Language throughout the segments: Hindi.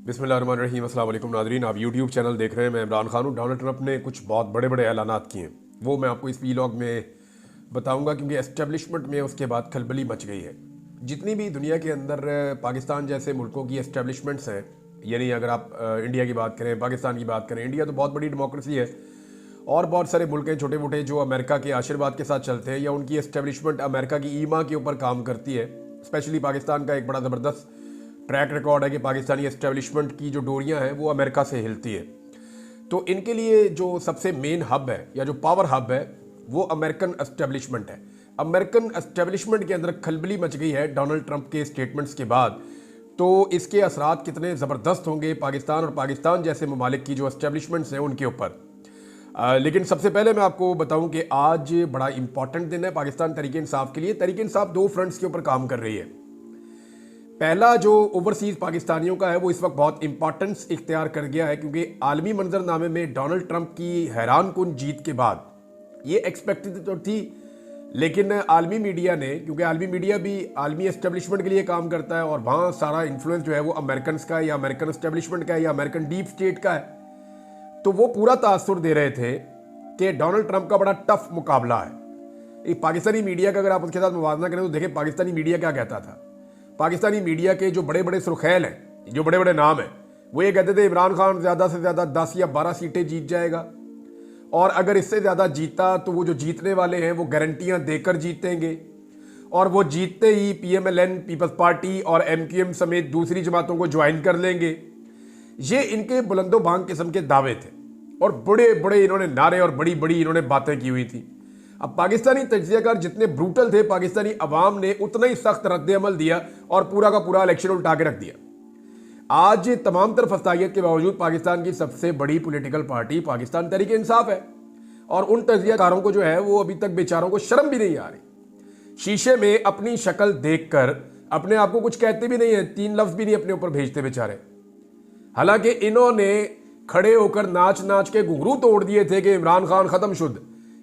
बिस्मिल्लाहिर्रहमानिर्रहीम। अस्सलाम वालेकुम नाज़रीन, आप यूट्यूब चैनल देख रहे हैं। मैं इमरान खान हूँ। डोनाल्ड ट्रंप ने कुछ बहुत बड़े बड़े ऐलानात किए हैं, वो मैं आपको इस वीलॉग में बताऊंगा, क्योंकि एस्टेब्लिशमेंट में उसके बाद खलबली मच गई है। जितनी भी दुनिया के अंदर पाकिस्तान जैसे मुल्कों की एस्टेब्लिशमेंट्स हैं, यानी अगर आप इंडिया की बात करें, पाकिस्तान की बात करें, इंडिया तो बहुत बड़ी डेमोक्रेसी है और बहुत सारे मुल्क हैं छोटे मोटे जो अमेरिका के आशीर्वाद के साथ चलते हैं या उनकी एस्टेब्लिशमेंट अमेरिका की ईमा के ऊपर काम करती है। स्पेशली पाकिस्तान का एक बड़ा ज़बरदस्त ट्रैक रिकॉर्ड है कि पाकिस्तानी एस्टेब्लिशमेंट की जो डोरियां हैं वो अमेरिका से हिलती है। तो इनके लिए जो सबसे मेन हब है या जो पावर हब है वो अमेरिकन एस्टेब्लिशमेंट है। अमेरिकन एस्टेब्लिशमेंट के अंदर खलबली मच गई है डोनाल्ड ट्रंप के स्टेटमेंट्स के बाद। तो इसके असरात कितने ज़बरदस्त होंगे पाकिस्तान और पाकिस्तान जैसे ममालिक की जो एस्टेब्लिशमेंट्स हैं उनके ऊपर। लेकिन सबसे पहले मैं आपको बताऊं कि आज बड़ा इंपॉर्टेंट दिन है पाकिस्तान तहरीक इंसाफ के लिए। तहरीक इंसाफ दो फ्रंट्स के ऊपर काम कर रही है। पहला जो ओवरसीज़ पाकिस्तानियों का है वो इस वक्त बहुत इंपॉर्टेंस इख्तियार कर गया है, क्योंकि आलमी मंजरनामे में डोनाल्ड ट्रंप की हैरान कुन जीत के बाद ये एक्सपेक्टेड तो थी, लेकिन आलमी मीडिया ने, क्योंकि आलमी मीडिया भी आलमी एस्टेब्लिशमेंट के लिए काम करता है और वहाँ सारा इन्फ्लुएंस जो है वो अमेरिकन का है या अमेरिकन एस्टेब्लिशमेंट का है या अमेरिकन डीप स्टेट का है, तो वो पूरा तासुर दे रहे थे कि डोनाल्ड ट्रंप का बड़ा टफ मुकाबला है। पाकिस्तानी मीडिया का अगर आप उसके साथ मुवाजना करें तो देखें पाकिस्तानी मीडिया क्या कहता था। पाकिस्तानी मीडिया के जो बड़े बड़े सुर्खैल हैं, जो बड़े बड़े नाम हैं, वो ये कहते थे इमरान खान ज़्यादा से ज़्यादा 10 या 12 सीटें जीत जाएगा और अगर इससे ज़्यादा जीता तो वो जो जीतने वाले हैं वो गारंटियां देकर जीतेंगे और वो जीतते ही PMLN पीपल्स पार्टी और MQM समेत दूसरी जमातों को ज्वाइन कर लेंगे। ये इनके बुलंदो भांग किस्म के दावे थे और बड़े बड़े इन्होंने नारे और बड़ी बड़ी इन्होंने बातें की हुई थी। अब पाकिस्तानी तज्जियाकार जितने ब्रूटल थे, पाकिस्तानी अवाम ने उतना ही सख्त रद्द-ए-अमल दिया और पूरा का पूरा इलेक्शन उल्टा के रख दिया। आज तमाम तरफ फस्तायत के बावजूद पाकिस्तान की सबसे बड़ी पॉलिटिकल पार्टी पाकिस्तान तहरीक इंसाफ है और उन तज्जियाकारों को जो है वो अभी तक बेचारों को शर्म भी नहीं आ रही। शीशे में अपनी शक्ल देखकर अपने आप को कुछ कहते भी नहीं है, 3 लफ्ज भी नहीं अपने ऊपर भेजते बेचारे। हालांकि इन्होंने खड़े होकर नाच नाच के घुंघरू तोड़ दिए थे कि इमरान खान खत्म शुद्ध,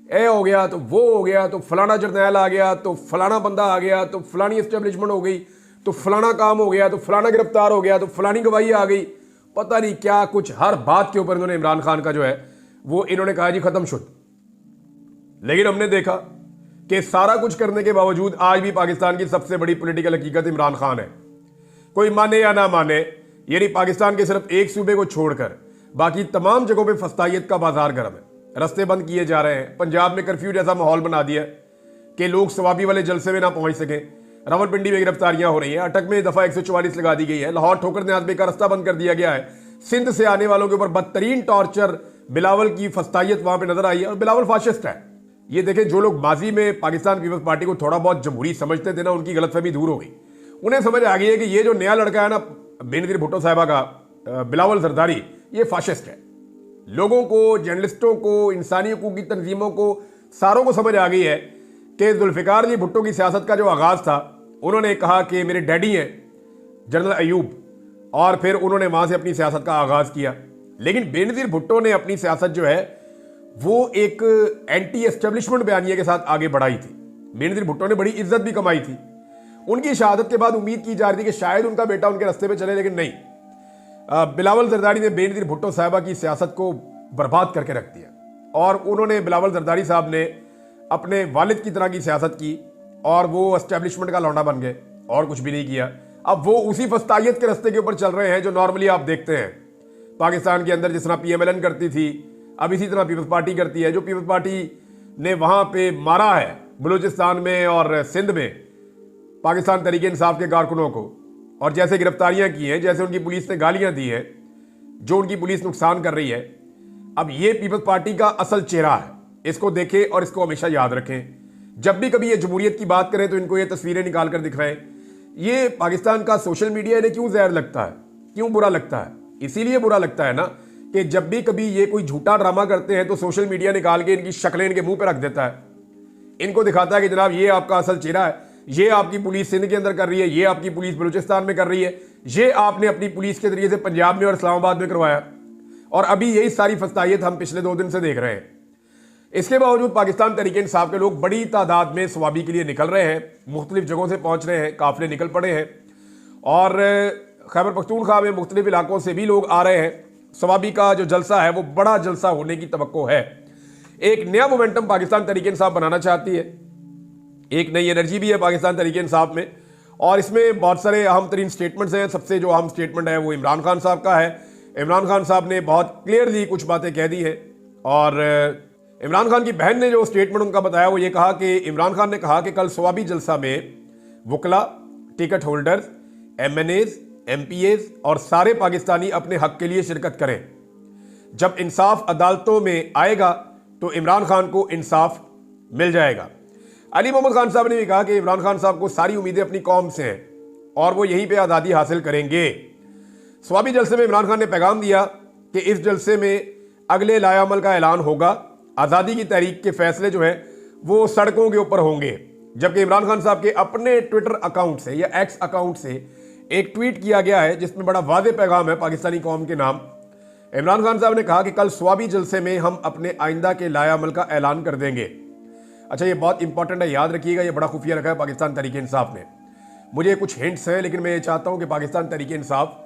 ए हो गया तो वो हो गया तो फलाना जर्नैल आ गया तो फलाना बंदा आ गया तो फलानी एस्टेब्लिशमेंट हो गई तो फलाना काम हो गया तो फलाना गिरफ्तार हो गया तो फलानी गवाही आ गई, पता नहीं क्या कुछ हर बात के ऊपर इन्होंने इमरान खान का जो है वो इन्होंने कहा जी खत्म शुद्ध। लेकिन हमने देखा कि सारा कुछ करने के बावजूद आज भी पाकिस्तान की सबसे बड़ी पॉलिटिकल हकीकत इमरान खान है। कोई माने या ना माने, यानी पाकिस्तान के सिर्फ एक सूबे को छोड़कर बाकी तमाम जगहों पर फस्तायत का बाजार गर्म है। रास्ते बंद किए जा रहे हैं। पंजाब में कर्फ्यू जैसा माहौल बना दिया कि लोग सवाबी वाले जलसे में ना पहुंच सकें। रावलपिंडी में गिरफ्तारियां हो रही हैं। अटक में दफा 144 लगा दी गई है। लाहौर ठोकर न्याज़ का रास्ता बंद कर दिया गया है। सिंध से आने वालों के ऊपर बदतरीन टॉर्चर, बिलावल की फस्तायत वहां पर नजर आई है और बिलावल फाशिस्ट है। ये देखें, जो लोग माजी में पाकिस्तान पीपल्स पार्टी को थोड़ा बहुत जमहूरी समझते थे ना, उनकी गलतफहमी दूर हो गई। उन्हें समझ आ गई है कि ये जो नया लड़का है ना बेनज़ीर भुट्टो साहिबा का, बिलावल जरदारी, ये फाशिस्ट है। लोगों को, जर्नलिस्टों को, इंसानी हकूक़ की तंजीमों को, सारों को समझ आ गई है कि जुल्फ़िकार जी भुट्टो की सियासत का जो आगाज़ था, उन्होंने कहा कि मेरे डैडी हैं जनरल अयूब, और फिर उन्होंने वहाँ से अपनी सियासत का आगाज़ किया। लेकिन बेनज़ीर भुट्टो ने अपनी सियासत जो है वो एक एंटी एस्टेब्लिशमेंट बयानिया के साथ आगे बढ़ाई थी। बेनज़ीर भुट्टो ने बड़ी इज्जत भी कमाई थी। उनकी शहादत के बाद उम्मीद की जा रही थी कि शायद उनका बेटा उनके रास्ते पर चले, लेकिन नहीं। बिलावल जरदारी ने बेनज़ीर भुट्टो साहिबा की सियासत को बर्बाद करके रख दिया और उन्होंने, बिलावल जरदारी साहब ने अपने वालिद की तरह की सियासत की और वो एस्टेब्लिशमेंट का लौंडा बन गए और कुछ भी नहीं किया। अब वो उसी फस्तायत के रास्ते के ऊपर चल रहे हैं जो नॉर्मली आप देखते हैं पाकिस्तान के अंदर, जिस तरह PMLN करती थी, अब इसी तरह पीपल्स पार्टी करती है। जो पीपल्स पार्टी ने वहाँ पे मारा है बलूचिस्तान में और सिंध में पाकिस्तान तहरीक इंसाफ के कारकुनों को, और जैसे गिरफ्तारियां की हैं, जैसे उनकी पुलिस ने गालियां दी हैं, जो उनकी पुलिस नुकसान कर रही है, अब ये पीपल्स पार्टी का असल चेहरा है। इसको देखें और इसको हमेशा याद रखें। जब भी कभी ये जमहूरियत की बात करें तो इनको ये तस्वीरें निकाल कर दिखाएं। ये पाकिस्तान का सोशल मीडिया इन्हें क्यों जहर लगता है, क्यों बुरा लगता है? इसीलिए बुरा लगता है ना कि जब भी कभी ये कोई झूठा ड्रामा करते हैं तो सोशल मीडिया निकाल के इनकी शक्लें इनके मुंह पर रख देता है। इनको दिखाता है कि जनाब ये आपका असल चेहरा है, ये आपकी पुलिस सिंध के अंदर कर रही है, ये आपकी पुलिस बलूचिस्तान में कर रही है, ये आपने अपनी पुलिस के जरिए से पंजाब में और इस्लामाबाद में करवाया, और अभी यही सारी फस्तायत हम पिछले 2 दिन से देख रहे हैं। इसके बावजूद पाकिस्तान तहरीक इंसाफ के लोग बड़ी तादाद में सवाबी के लिए निकल रहे हैं, मुख्तलिफ जगहों से पहुंच रहे हैं, काफिले निकल पड़े हैं और खैबर पख्तूनख्वा में मुख्तलिफ इलाकों से भी लोग आ रहे हैं। स्वाबी का जो जलसा है वो बड़ा जलसा होने की तवक्को है। एक नया मोमेंटम पाकिस्तान तहरीक इंसाफ बनाना चाहती है, एक नई एनर्जी भी है पाकिस्तान तहरीक इंसाफ में, और इसमें बहुत सारे अहम तरीन स्टेटमेंट्स हैं। सबसे जो अहम स्टेटमेंट है वो इमरान खान साहब का है। इमरान खान साहब ने बहुत क्लियरली कुछ बातें कह दी हैं, और इमरान खान की बहन ने जो स्टेटमेंट उनका बताया वो ये कहा कि इमरान खान ने कहा कि कल स्वाबी जलसा में वकला, टिकट होल्डर्स, MNAs, MPAs और सारे पाकिस्तानी अपने हक के लिए शिरकत करें। जब इंसाफ अदालतों में आएगा तो इमरान खान को इंसाफ मिल जाएगा। अली मोहम्मद खान साहब ने भी कहा कि इमरान खान साहब को सारी उम्मीदें अपनी कौम से हैं और वो यहीं पे आज़ादी हासिल करेंगे। स्वाबी जलसे में इमरान खान ने पैगाम दिया कि इस जलसे में अगले लायामल का ऐलान होगा। आज़ादी की तहरीक के फैसले जो हैं वो सड़कों के ऊपर होंगे। जबकि इमरान खान साहब के अपने ट्विटर अकाउंट से या एक्स अकाउंट से एक ट्वीट किया गया है जिसमें बड़ा वादे पैगाम है पाकिस्तानी कौम के नाम। इमरान खान साहब ने कहा कि कल स्वाबी जलसे में हम अपने आइंदा के लायामल का ऐलान कर देंगे। अच्छा, ये बहुत इंपॉर्टेंट है, याद रखिएगा, ये बड़ा खुफिया रखा है पाकिस्तान तहरीक इंसाफ ने। मुझे कुछ हिंट्स हैं, लेकिन मैं ये चाहता हूँ कि पाकिस्तान तहरीक इंसाफ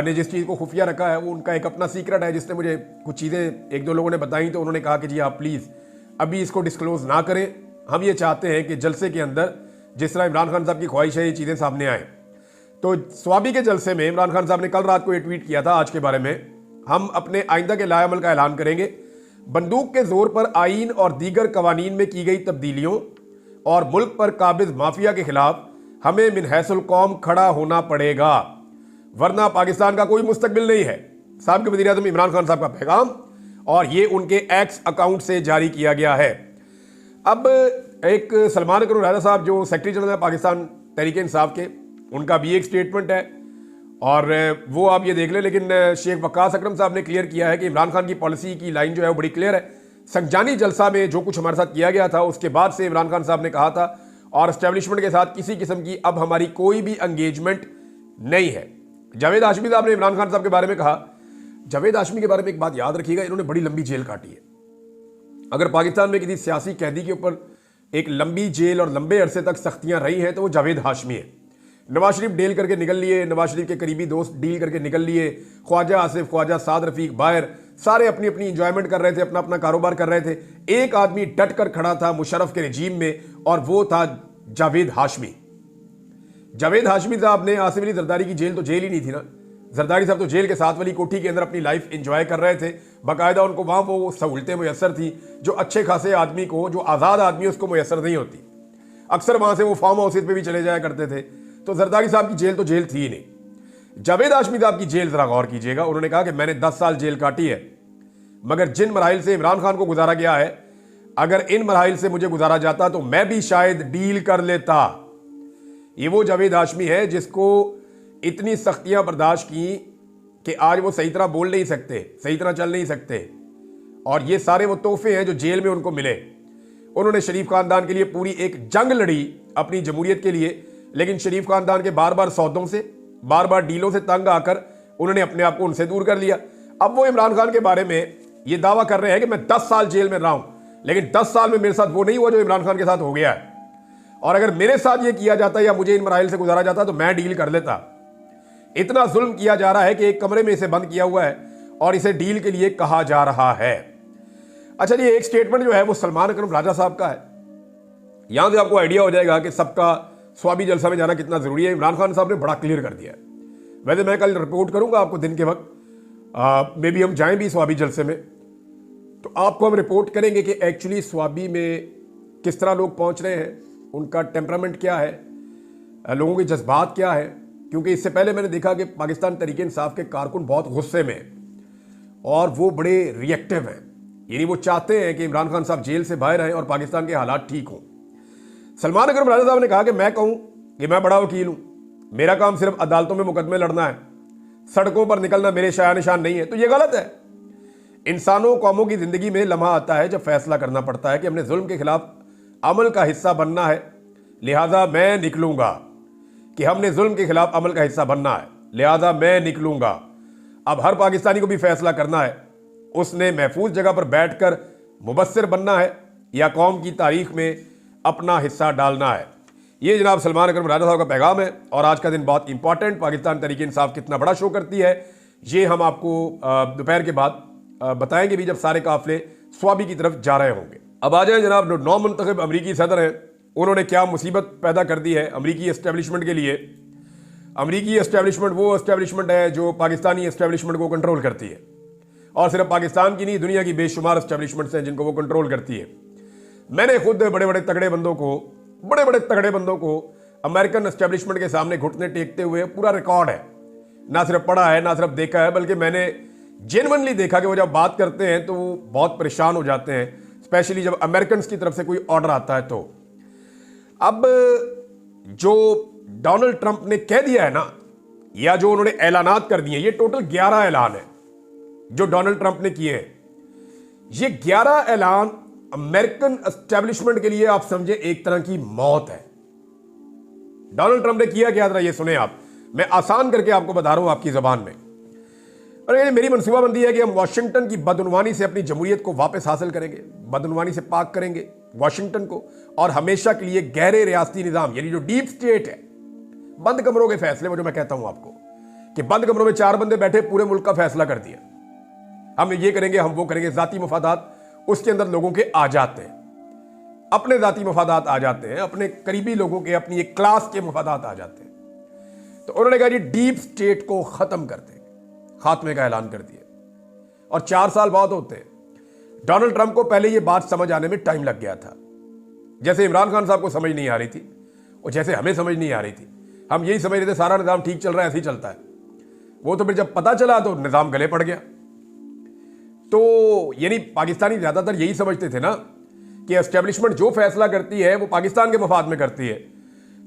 ने जिस चीज़ को खुफिया रखा है वो उनका एक अपना सीक्रेट है, जिसने मुझे कुछ चीज़ें एक दो लोगों ने बताई तो उन्होंने कहा कि जी आप प्लीज़ अभी इसको डिस्क्लोज ना करें। हम ये चाहते हैं कि जलसे के अंदर जिस तरह इमरान खान साहब की ख्वाहिश है ये चीज़ें सामने आएँ। तो स्वाबी के जलसे में इमरान खान साहब ने कल रात को ये ट्वीट किया था आज के बारे में, हम अपने आइंदा के लायामल का ऐलान करेंगे। बंदूक के जोर पर आईन और दीगर कवानीन में की गई तब्दीलियों और मुल्क पर काबिज माफिया के खिलाफ हमें मिनहैसुल कौम खड़ा होना पड़ेगा, वरना पाकिस्तान का कोई मुस्तकबिल नहीं है। साबिक़ वज़ीर-ए-आज़म इमरान खान साहब का पैगाम, और ये उनके एक्स अकाउंट से जारी किया गया है। अब एक सलमान अकबर रज़ा साहब जो सेक्रेटरी जनरल है पाकिस्तान तहरीक इंसाफ के, उनका भी एक स्टेटमेंट है और वो आप ये देख लें। लेकिन शेख वक्कास अकरम साहब ने क्लियर किया है कि इमरान खान की पॉलिसी की लाइन जो है वो बड़ी क्लियर है। संजानी जलसा में जो कुछ हमारे साथ किया गया था उसके बाद से इमरान खान साहब ने कहा था, और एस्टेब्लिशमेंट के साथ किसी किस्म की अब हमारी कोई भी एंगेजमेंट नहीं है। जावेद हाशमी साहब ने इमरान खान साहब के बारे में कहा, जावेद हाशमी के बारे में एक बात याद रखिएगा, इन्होंने बड़ी लंबी जेल काटी है। अगर पाकिस्तान में किसी सियासी कैदी के ऊपर एक लंबी जेल और लंबे अरसे तक सख्तियां रही हैं तो वो जावेद हाशमी है। नवाज शरीफ डील करके निकल लिए, नवाज शरीफ के करीबी दोस्त डील करके निकल लिए, ख्वाजा आसिफ, ख्वाजा साद रफीक, बायर, सारे अपनी अपनी इंजॉयमेंट कर रहे थे, अपना अपना कारोबार कर रहे थे। एक आदमी डट कर खड़ा था मुशर्रफ के रजीम में, और वो था जावेद हाशमी। जावेद हाशमी साहब ने आसिफ अली जरदारी की जेल तो जेल ही नहीं थी ना, जरदारी साहब तो जेल के साथ वाली कोठी के अंदर अपनी लाइफ एंजॉय कर रहे थे। बाकायदा उनको वहाँ वो सहूलतें मुयसर थी जो अच्छे खासे आदमी को, जो आज़ाद आदमी उसको मुयसर नहीं होती। अक्सर वहाँ से वो फार्म हाउसेज पे भी चले जाया करते थे। तो जरदारी साहब की जेल तो जेल थी ही नहीं। जावेद हाशमी साहब की जेल जरा गौर कीजिएगा। उन्होंने कहा कि मैंने 10 साल जेल काटी है, मगर जिन मराहिल से इमरान खान को गुजारा गया है, अगर इन मराहिल से मुझे गुजारा जाता तो मैं भी शायद डील कर लेता। ये वो जावेद हाशमी है जिसको इतनी सख्तियां बर्दाश्त की कि आज वो सही तरह बोल नहीं सकते, सही तरह चल नहीं सकते, और ये सारे वो तोहफे हैं जो जेल में उनको मिले। उन्होंने शरीफ खानदान के लिए पूरी एक जंग लड़ी अपनी जमहूरियत के लिए, लेकिन शरीफ खानदान के बार बार सौदों से, बार बार डीलों से तंग आकर उन्होंने अपने आप को उनसे दूर कर लिया। अब वो इमरान खान के बारे में ये दावा कर रहे हैं कि मैं 10 साल जेल में रहा हूं, लेकिन 10 साल में मेरे साथ वो नहीं हुआ जो इमरान खान के साथ हो गया है। और अगर मेरे साथ ये किया जाता या मुझे इन मराइल से गुजारा जाता तो मैं डील कर लेता। इतना जुल्म किया जा रहा है कि एक कमरे में इसे बंद किया हुआ है और इसे डील के लिए कहा जा रहा है। अच्छा जी, एक स्टेटमेंट जो है वो सलमान अकरम राजा साहब का है। यहां से आपको आइडिया हो जाएगा कि सबका स्वाबी जलसा में जाना कितना जरूरी है। इमरान खान साहब ने बड़ा क्लियर कर दिया है। वैसे मैं कल रिपोर्ट करूंगा आपको दिन के वक्त, मे भी हम जाएं भी स्वाबी जलसे में, तो आपको हम रिपोर्ट करेंगे कि एक्चुअली स्वाबी में किस तरह लोग पहुंच रहे हैं, उनका टेम्परामेंट क्या है, लोगों के जज्बात क्या है। क्योंकि इससे पहले मैंने देखा कि पाकिस्तान तहरीक इंसाफ के कारकुन बहुत गुस्से में हैं और वो बड़े रिएक्टिव हैं, यानी वो चाहते हैं कि इमरान खान साहब जेल से बाहर आएँ और पाकिस्तान के हालात ठीक हों। सलमान अकरम राजा साहब ने कहा कि मैं कहूँ कि मैं बड़ा वकील हूँ, मेरा काम सिर्फ अदालतों में मुकदमे लड़ना है, सड़कों पर निकलना मेरे शाया निशान नहीं है, तो ये गलत है। इंसानों कौमों की जिंदगी में लम्हा आता है जब फैसला करना पड़ता है कि हमने जुल्म के खिलाफ अमल का हिस्सा बनना है, लिहाजा मैं निकलूंगा। कि हमने जुल्म के खिलाफ अमल का हिस्सा बनना है, लिहाजा मैं निकलूंगा। अब हर पाकिस्तानी को भी फैसला करना है, उसने महफूज जगह पर बैठकर मुबस्सिर बनना है या कौम की तारीख में अपना हिस्सा डालना है। ये जनाब सलमान अकरम राजा साहब का पैगाम है। और आज का दिन बहुत इंपॉर्टेंट, पाकिस्तान तहरीक इंसाफ कितना बड़ा शो करती है ये हम आपको दोपहर के बाद बताएंगे भी, जब सारे काफिले स्वाबी की तरफ जा रहे होंगे। अब आ जाए जनाब, नौ मुंतखब अमरीकी सदर हैं, उन्होंने क्या मुसीबत पैदा कर दी है अमरीकी एस्टेब्लिशमेंट के लिए। अमरीकी एस्टेब्लिशमेंट वो एस्टेब्लिशमेंट है जो पाकिस्तानी एस्टेब्लिशमेंट को कंट्रोल करती है, और सिर्फ पाकिस्तान की नहीं, दुनिया की बेशुमार एस्टेब्लिशमेंट्स हैं जिनको वो कंट्रोल करती है। मैंने खुद बड़े बड़े तगड़े बंदों को अमेरिकन एस्टेब्लिशमेंट के सामने घुटने टेकते हुए पूरा रिकॉर्ड है, ना सिर्फ पढ़ा है ना सिर्फ देखा है, बल्कि मैंने जेन्युइनली देखा कि वो जब बात करते हैं तो वो बहुत परेशान हो जाते हैं, स्पेशली जब अमेरिकन की तरफ से कोई ऑर्डर आता है। तो अब जो डोनाल्ड ट्रंप ने कह दिया है ना, या जो उन्होंने ऐलानात कर दिए, ये टोटल 11 ऐलान है जो डोनाल्ड ट्रंप ने किए हैं। ये 11 ऐलान अमेरिकन एस्टेब्लिशमेंट के लिए आप समझे एक तरह की मौत है। डोनाल्ड ट्रंप ने किया क्या, जरा ये सुने आप, मैं आसान करके आपको बता रहा हूं आपकी जबान में। और ये मेरी मनसूबाबंदी है कि हम वाशिंगटन की बदउनवानी से अपनी जमहूरियत को वापस हासिल करेंगे, बदउनवानी से पाक करेंगे वाशिंगटन को, और हमेशा के लिए गहरे रियासती निजाम यानी जो डीप स्टेट है, बंद कमरों के फैसले, वो जो मैं कहता हूं आपको कि बंद कमरों में 4 बंदे बैठे पूरे मुल्क का फैसला कर दिया, हम ये करेंगे हम वो करेंगे, जाती मफादात उसके अंदर लोगों के आ जाते हैं, अपने जाती मफादात आ जाते हैं, अपने करीबी लोगों के, अपनी एक क्लास के मफादात आ जाते हैं। तो उन्होंने कहा जी डीप स्टेट को खत्म कर देंगे, खात्मे का ऐलान कर दिया, और 4 साल बाद होते हैं। डोनाल्ड ट्रंप को पहले ये बात समझ आने में टाइम लग गया था, जैसे इमरान खान साहब को समझ नहीं आ रही थी और जैसे हमें समझ नहीं आ रही थी। हम यही समझ रहे थे सारा निजाम ठीक चल रहा है, ऐसे ही चलता है। वो तो फिर जब पता चला तो निजाम गले पड़ गया। तो यानी पाकिस्तानी ज्यादातर यही समझते थे ना कि एस्टेब्लिशमेंट जो फैसला करती है वो पाकिस्तान के मफाद में करती है,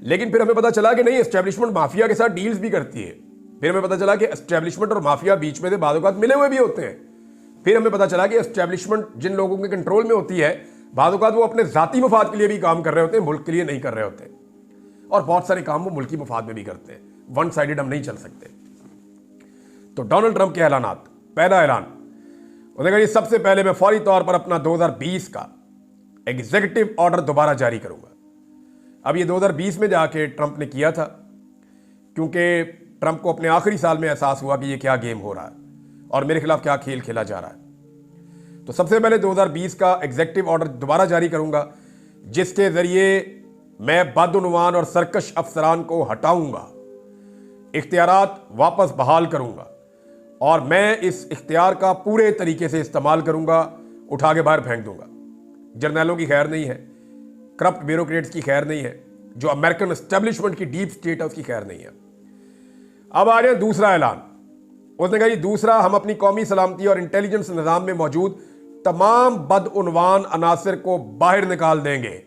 लेकिन फिर हमें पता चला कि नहीं, एस्टेब्लिशमेंट माफिया के साथ डील्स भी करती है। फिर हमें पता चला कि एस्टेब्लिशमेंट और माफिया बीच में से बाद औक़ात मिले हुए भी होते हैं। फिर हमें पता चला कि एस्टेब्लिशमेंट जिन लोगों के कंट्रोल में होती है, बाद औक़ात वो अपने जाती मफाद के लिए भी काम कर रहे होते हैं, मुल्क के लिए नहीं कर रहे होते, और बहुत सारे काम वो मुल्की मफाद में भी करते हैं। वन साइडेड हम नहीं चल सकते। तो डोनाल्ड ट्रंप के ऐलानात, पहला ऐलान उन्होंने कहा सबसे पहले मैं फौरी तौर पर अपना 2020 का एग्जीक्यूटिव ऑर्डर दोबारा जारी करूंगा। अब ये 2020 में जाके ट्रंप ने किया था, क्योंकि ट्रंप को अपने आखिरी साल में एहसास हुआ कि ये क्या गेम हो रहा है और मेरे खिलाफ क्या खेल खेला जा रहा है। तो सबसे पहले 2020 का एग्जीक्यूटिव ऑर्डर दोबारा जारी करूंगा, जिसके जरिए मैं बदउनवान और सरकश अफसरान को हटाऊंगा, इख्तियारात वापस बहाल करूंगा, और मैं इस इख्तियार का पूरे तरीके से इस्तेमाल करूंगा, उठा के बाहर फेंक दूंगा। जर्नैलों की खैर नहीं है, करप्ट ब्यूरोक्रेट्स की खैर नहीं है, जो अमेरिकन एस्टेब्लिशमेंट की डीप स्टेट है उसकी खैर नहीं है। अब आ जाए दूसरा ऐलान। उसने कहा दूसरा, हम अपनी कौमी सलामती और इंटेलिजेंस निज़ाम में मौजूद तमाम बदउनवान अनासर को बाहर निकाल देंगे,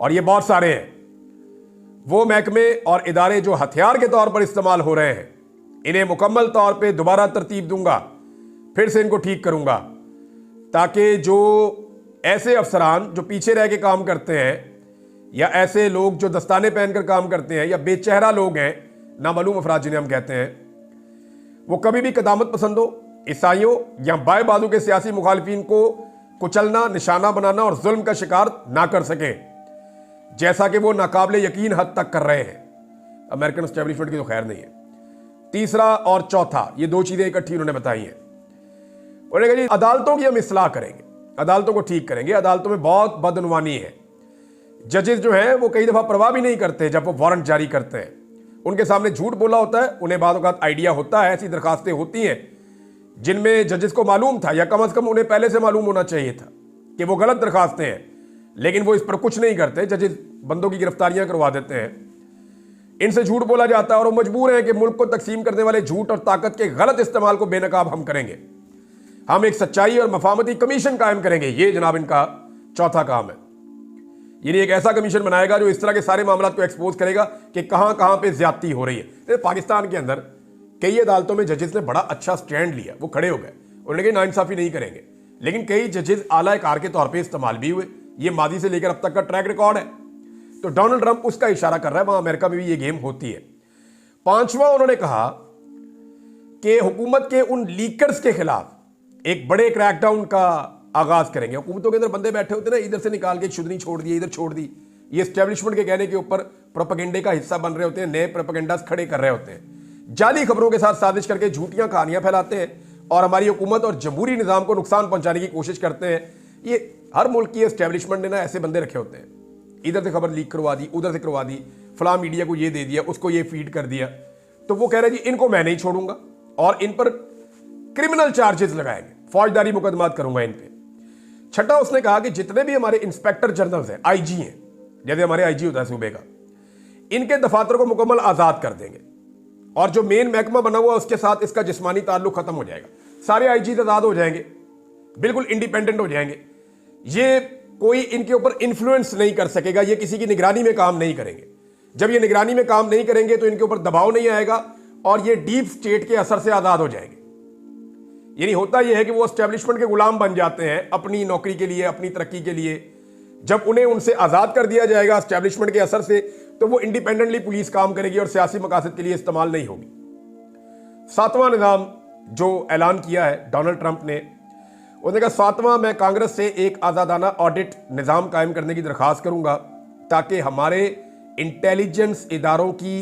और ये बहुत सारे हैं। वो महकमे और इदारे जो हथियार के तौर पर इस्तेमाल हो रहे हैं, इन्हें मुकम्मल तौर पे दोबारा तरतीब दूंगा, फिर से इनको ठीक करूंगा, ताकि जो ऐसे अफसरान जो पीछे रह के काम करते हैं, या ऐसे लोग जो दस्ताने पहनकर काम करते हैं, या बेचेहरा लोग हैं, नामालूम अफराद जिन्हें हम कहते हैं, वो कभी भी कदामत पसंदों, ईसाइयों या बाएं बाजू के सियासी मुखालिफिन को कुचलना, निशाना बनाना और जुल्म का शिकार ना कर सके, जैसा कि वो नाकाबिले यकीन हद तक कर रहे हैं। अमेरिकन एस्टेब्लिशमेंट की तो खैर नहीं है। तीसरा और चौथा, ये 2 चीजें इकट्ठी उन्होंने बताई हैं। उन्होंने कहा जी अदालतों की हम इस्लाह करेंगे, अदालतों को ठीक करेंगे। अदालतों में बहुत बदउनवानी है, जजेस जो हैं वो कई दफा परवाह भी नहीं करते जब वो वारंट जारी करते हैं, उनके सामने झूठ बोला होता है, उन्हें बाद औक़ात आइडिया होता है, ऐसी दरखास्तें होती हैं जिनमें जजेस को मालूम था, या कम से कम उन्हें पहले से मालूम होना चाहिए था कि वो गलत दरखास्तें हैं, लेकिन वो इस पर कुछ नहीं करते। जजेस बंदों की गिरफ्तारियां करवा देते हैं, इनसे झूठ बोला जाता है, और वो मजबूर हैं कि मुल्क को तकसीम करने वाले झूठ और ताकत के गलत इस्तेमाल को बेनकाब हम करेंगे। हम एक सच्चाई और मफामती कमीशन कायम करेंगे, ये जनाब इनका चौथा काम है। यानी एक ऐसा कमीशन बनाएगा जो इस तरह के सारे मामलों को एक्सपोज करेगा कि कहां कहां पे ज्यादती हो रही है। पाकिस्तान के अंदर कई अदालतों में जजेस ने बड़ा अच्छा स्टैंड लिया, वो खड़े हो गए, उन्होंने कहा नाइंसाफी नहीं करेंगे, लेकिन कई जजेस आला कार के तौर पर इस्तेमाल भी हुए। ये मादी से लेकर अब तक का ट्रैक रिकॉर्ड है। तो डोनाल्ड ट्रंप उसका इशारा कर रहा है, वहां अमेरिका में भी ये गेम होती है। पांचवा, उन्होंने कहा कि हुकूमत के उन लीकर्स के खिलाफ एक बड़े क्रैकडाउन का आगाज करेंगे। हुकूमतों के अंदर बंदे बैठे होते ना, इधर से निकाल के एक शुदनी छोड़ दी, इधर छोड़ दी, ये एस्टेब्लिशमेंट के कहने के ऊपर प्रोपेगेंडे का हिस्सा बन रहे होते हैं, नए प्रोपेगेंडास खड़े कर रहे होते हैं, जाली खबरों के साथ साजिश करके झूठियां कहानियां फैलाते हैं और हमारी हुकूमत और जमहूरी निज़ाम को नुकसान पहुंचाने की कोशिश करते हैं। ये हर मुल्क की एस्टेब्लिशमेंट ने ना ऐसे बंदे रखे होते हैं, इधर से खबर लीक करवा दी, उधर से करवा दी, फलां मीडिया को ये दे दिया, उसको ये फीड कर दिया, तो वो कह रहे जी इनको मैं नहीं छोड़ूंगा और इन पर क्रिमिनल चार्जेस लगाएंगे, फौजदारी मुकदमात करूंगा इन पे। छठा, उसने कहा कि जितने भी हमारे इंस्पेक्टर जनरल्स हैं, आईजी हैं, जैसे हमारे आईजी होता है सूबे का, इनके दफातर को मुकम्मल आजाद कर देंगे और जो मेन महकमा बना हुआ उसके साथ इसका जिस्मानी ताल्लुक खत्म हो जाएगा। सारे आईजी आजाद हो जाएंगे, बिल्कुल इंडिपेंडेंट हो जाएंगे, ये कोई इनके ऊपर इन्फ्लुएंस नहीं कर सकेगा, ये किसी की निगरानी में काम नहीं करेंगे। जब ये निगरानी में काम नहीं करेंगे तो इनके ऊपर दबाव नहीं आएगा और ये डीप स्टेट के असर से आजाद हो जाएंगे। यानी होता यह है कि वो एस्टेब्लिशमेंट के गुलाम बन जाते हैं अपनी नौकरी के लिए, अपनी तरक्की के लिए। जब उन्हें उनसे आजाद कर दिया जाएगा एस्टेब्लिशमेंट के असर से, तो वो इंडिपेंडेंटली पुलिस काम करेगी और सियासी मकासद के लिए इस्तेमाल नहीं होगी। सातवां निजाम जो ऐलान किया है डोनाल्ड ट्रंप ने, उसने कहा सातवां, मैं कांग्रेस से एक आज़ादाना ऑडिट निज़ाम कायम करने की दरख्वास्त करूंगा ताकि हमारे इंटेलिजेंस इदारों की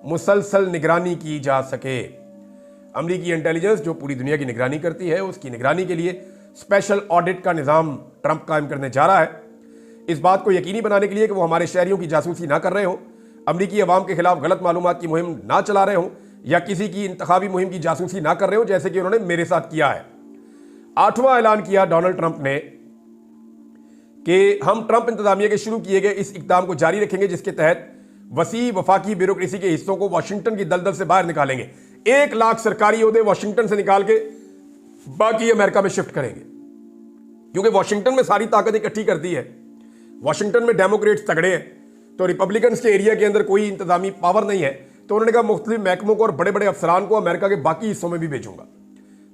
मुसलसल निगरानी की जा सके। अमरीकी इंटेलिजेंस जो पूरी दुनिया की निगरानी करती है, उसकी निगरानी के लिए स्पेशल ऑडिट का निज़ाम ट्रंप कायम करने जा रहा है, इस बात को यकीनी बनाने के लिए कि वो हमारे शहरियों की जासूसी ना कर रहे हो, अमरीकी अवाम के खिलाफ गलत मालूमात की मुहिम ना चला रहे हो या किसी की इंतखाबी मुहिम की जासूसी ना कर रहे हो, जैसे कि उन्होंने मेरे साथ किया है। आठवां ऐलान किया डोनाल्ड ट्रंप ने कि हम ट्रंप इंतजामिया के शुरू किए गए इस इकदाम को जारी रखेंगे जिसके तहत वसी वफाकी ब्यूरोक्रेसी के हिस्सों को वाशिंगटन की दलदल से बाहर निकालेंगे। 1 लाख सरकारी ओहदे वाशिंगटन से निकाल के बाकी अमेरिका में शिफ्ट करेंगे, क्योंकि वाशिंगटन में सारी ताकत इकट्ठी कर दी है। वाशिंगटन में डेमोक्रेट्स तगड़े हैं, तो रिपब्लिकन्स के एरिया के अंदर कोई इंतजामी पावर नहीं है, तो उन्होंने कहा मुख्तलिफ महकमों को और बड़े बड़े अफसरान को अमेरिका के बाकी हिस्सों में भी भेजूंगा।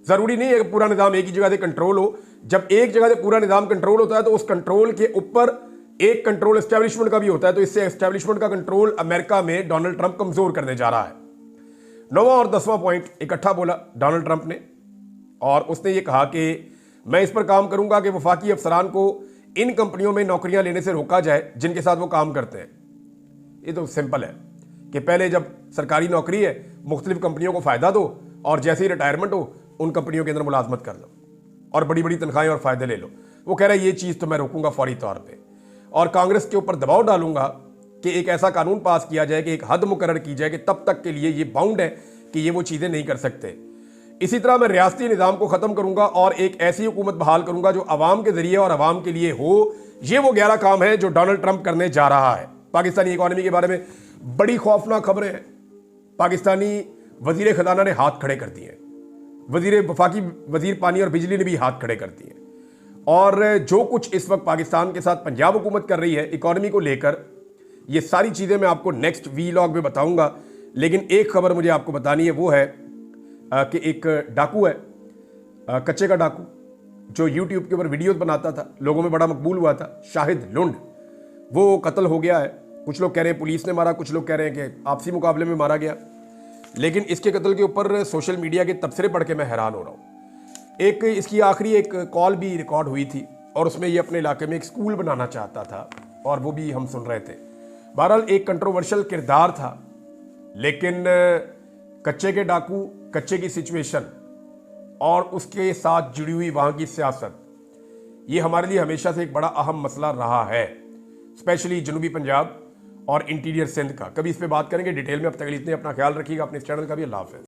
जरूरी नहीं है कि पूरा निजाम एक ही जगह से कंट्रोल हो। जब एक जगह से पूरा निजाम कंट्रोल होता है तो उस कंट्रोल के ऊपर एक कंट्रोल एस्टेब्लिशमेंट का भी होता है, तो इससे एस्टेब्लिशमेंट का कंट्रोल अमेरिका में डोनाल्ड ट्रंप कमजोर करने जा रहा है। 9वां और 10वां पॉइंट इकट्ठा बोला डोनाल्ड ट्रंप ने, और उसने ये कहा कि मैं इस पर काम करूंगा कि वफाकी अफसरान को इन कंपनियों में नौकरियां लेने से रोका जाए जिनके साथ वो काम करते हैं। ये तो सिंपल है कि पहले जब सरकारी नौकरी है मुख्तलिफ कंपनियों को फायदा दो और जैसे ही रिटायरमेंट हो उन कंपनियों के अंदर मुलाजमत कर लो और बड़ी बड़ी तनख्वाहें और फायदे ले लो। वो कह रहा है ये चीज़ तो मैं रोकूंगा फौरी तौर पे और कांग्रेस के ऊपर दबाव डालूंगा कि एक ऐसा कानून पास किया जाए कि एक हद मुकर्रर की जाए कि तब तक के लिए ये बाउंड है कि ये वो चीज़ें नहीं कर सकते। इसी तरह मैं रियासती निज़ाम को ख़त्म करूंगा और एक ऐसी हुकूमत बहाल करूंगा जो आवाम के जरिए और आवाम के लिए हो। ये वो 11 काम है जो डोनाल्ड ट्रंप करने जा रहा है। पाकिस्तानी इकॉनमी के बारे में बड़ी खौफनाक खबरें हैं। पाकिस्तानी वजीर खजाना ने हाथ खड़े कर दिए हैं, वफाकी वजीर पानी और बिजली ने भी हाथ खड़े कर दिए। और जो कुछ इस वक्त पाकिस्तान के साथ पंजाब हुकूमत कर रही है इकॉनमी को लेकर, ये सारी चीज़ें मैं आपको नेक्स्ट वीलॉग में बताऊंगा। लेकिन एक खबर मुझे आपको बतानी है, वो है कि एक डाकू है, कच्चे का डाकू, जो यूट्यूब के ऊपर वीडियोस बनाता था, लोगों में बड़ा मकबूल हुआ था, शाहिद लुंड, वो कत्ल हो गया है। कुछ लोग कह रहे हैं पुलिस ने मारा, कुछ लोग कह रहे हैं कि आपसी मुकाबले में मारा गया। लेकिन इसके कत्ल के ऊपर सोशल मीडिया के तबसरे पढ़ के मैं हैरान हो रहा हूँ। एक इसकी आखिरी एक कॉल भी रिकॉर्ड हुई थी और उसमें ये अपने इलाके में एक स्कूल बनाना चाहता था और वो भी हम सुन रहे थे। बहरहाल एक कंट्रोवर्शियल किरदार था, लेकिन कच्चे के डाकू, कच्चे की सिचुएशन और उसके साथ जुड़ी हुई वहाँ की सियासत, ये हमारे लिए हमेशा से एक बड़ा अहम मसला रहा है, स्पेशली जनूबी पंजाब और इंटीरियर सिंध का। कभी इस पे बात करेंगे डिटेल में। अब तक के लिए इतने, अपना ख्याल रखिएगा, अपने इस चैनल का भी। अल्लाह हाफ़िज़।